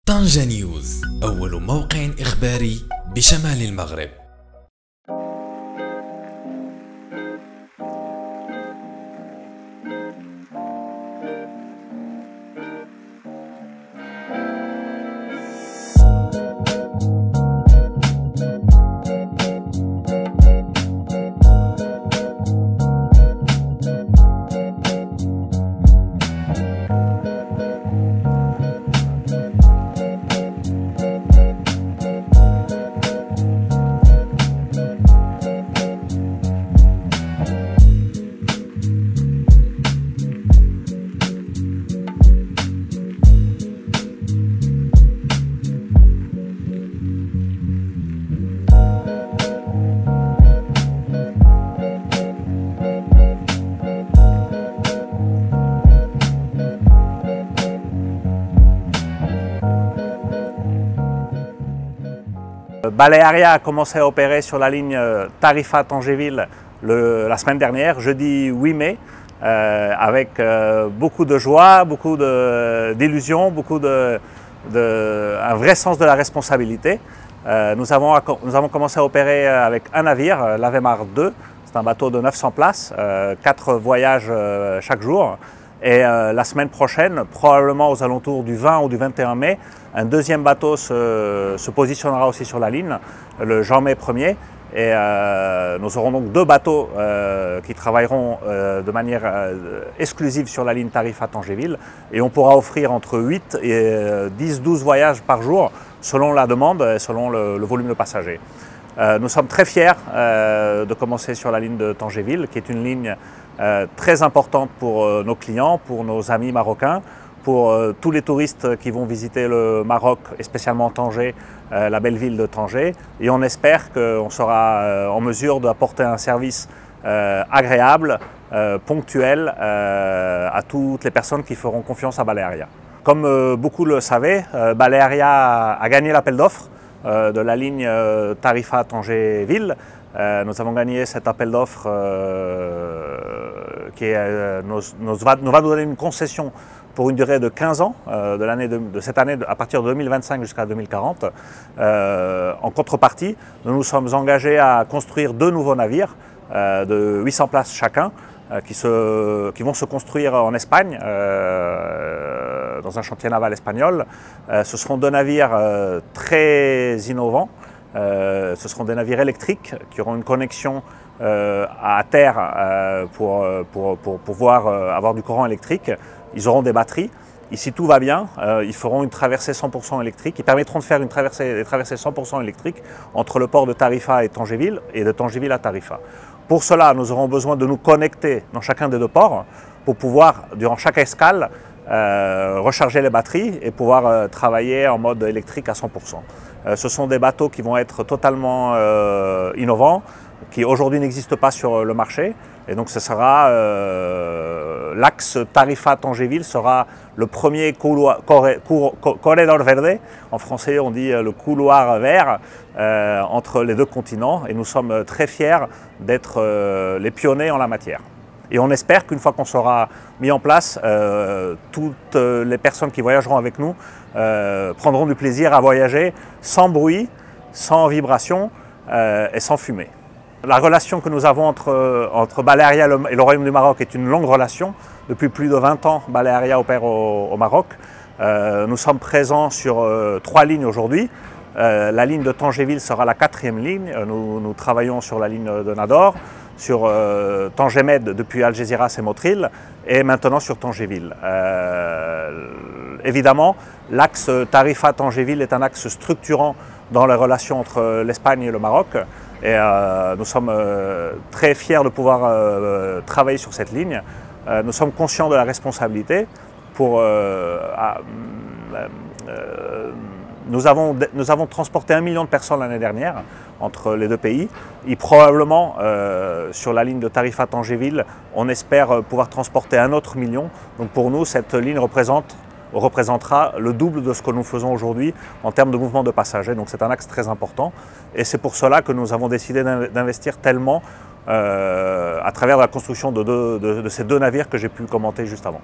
طنجة نيوز، أول موقع إخباري بشمال المغرب. Balearia a commencé à opérer sur la ligne Tarifa-Tangéville la semaine dernière, jeudi 8 mai, avec beaucoup de joie, beaucoup d'illusions, un vrai sens de la responsabilité. Nous avons commencé à opérer avec un navire, l'Avemar 2, c'est un bateau de 900 places, 4 voyages chaque jour. Et la semaine prochaine, probablement aux alentours du 20 ou du 21 mai, un deuxième bateau se positionnera aussi sur la ligne, le janvier 1er. Et nous aurons donc deux bateaux qui travailleront de manière exclusive sur la ligne Tarifa-Tangéville. Et on pourra offrir entre 8 et 10-12 voyages par jour, selon la demande et selon le volume de passagers. Nous sommes très fiers de commencer sur la ligne de Tangéville, qui est une ligne très importante pour nos clients, pour nos amis marocains, pour tous les touristes qui vont visiter le Maroc, et spécialement Tanger, la belle ville de Tanger. Et on espère qu'on sera en mesure d'apporter un service agréable, ponctuel à toutes les personnes qui feront confiance à Balearia. Comme beaucoup le savaient, Balearia a gagné l'appel d'offres de la ligne Tarifa-Tangéville. Nous avons gagné cet appel d'offres qui nous va nous donner une concession pour une durée de 15 ans, de cette année, à partir de 2025 jusqu'à 2040. En contrepartie, nous nous sommes engagés à construire deux nouveaux navires de 800 places chacun, qui vont se construire en Espagne, dans un chantier naval espagnol. Ce seront deux navires très innovants. Ce seront des navires électriques qui auront une connexion à terre pour pouvoir avoir du courant électrique. Ils auront des batteries. Ici, tout va bien. Ils feront une traversée 100% électrique. Ils permettront de faire des traversées 100% électriques entre le port de Tarifa et Tangéville, et de Tangéville à Tarifa. Pour cela, nous aurons besoin de nous connecter dans chacun des deux ports pour pouvoir, durant chaque escale, recharger les batteries et pouvoir travailler en mode électrique à 100%. Ce sont des bateaux qui vont être totalement innovants, qui aujourd'hui n'existent pas sur le marché. Et donc ce sera l'axe Tarifa-Tangéville sera le premier corredor verde. En français, on dit le couloir vert entre les deux continents. Et nous sommes très fiers d'être les pionniers en la matière. Et on espère qu'une fois qu'on sera mis en place, toutes les personnes qui voyageront avec nous prendront du plaisir à voyager sans bruit, sans vibration et sans fumée. La relation que nous avons entre Balearia et le Royaume du Maroc est une longue relation. Depuis plus de 20 ans, Balearia opère au Maroc. Nous sommes présents sur 3 lignes aujourd'hui. La ligne de Tangéville sera la 4e ligne. Nous travaillons sur la ligne de Nador, sur Tanger-Med depuis Algeciras et Motril, et maintenant sur Tangéville. Évidemment, l'axe Tarifa-Tangéville est un axe structurant dans les relations entre l'Espagne et le Maroc. Et nous sommes très fiers de pouvoir travailler sur cette ligne. Nous sommes conscients de la responsabilité. Nous avons transporté 1 million de personnes l'année dernière entre les deux pays. Et probablement, sur la ligne de Tarifa-Tangéville, on espère pouvoir transporter un autre million. Donc pour nous, cette ligne représentera le double de ce que nous faisons aujourd'hui en termes de mouvement de passagers. Donc c'est un axe très important. Et c'est pour cela que nous avons décidé d'investir tellement à travers la construction de ces deux navires que j'ai pu commenter juste avant.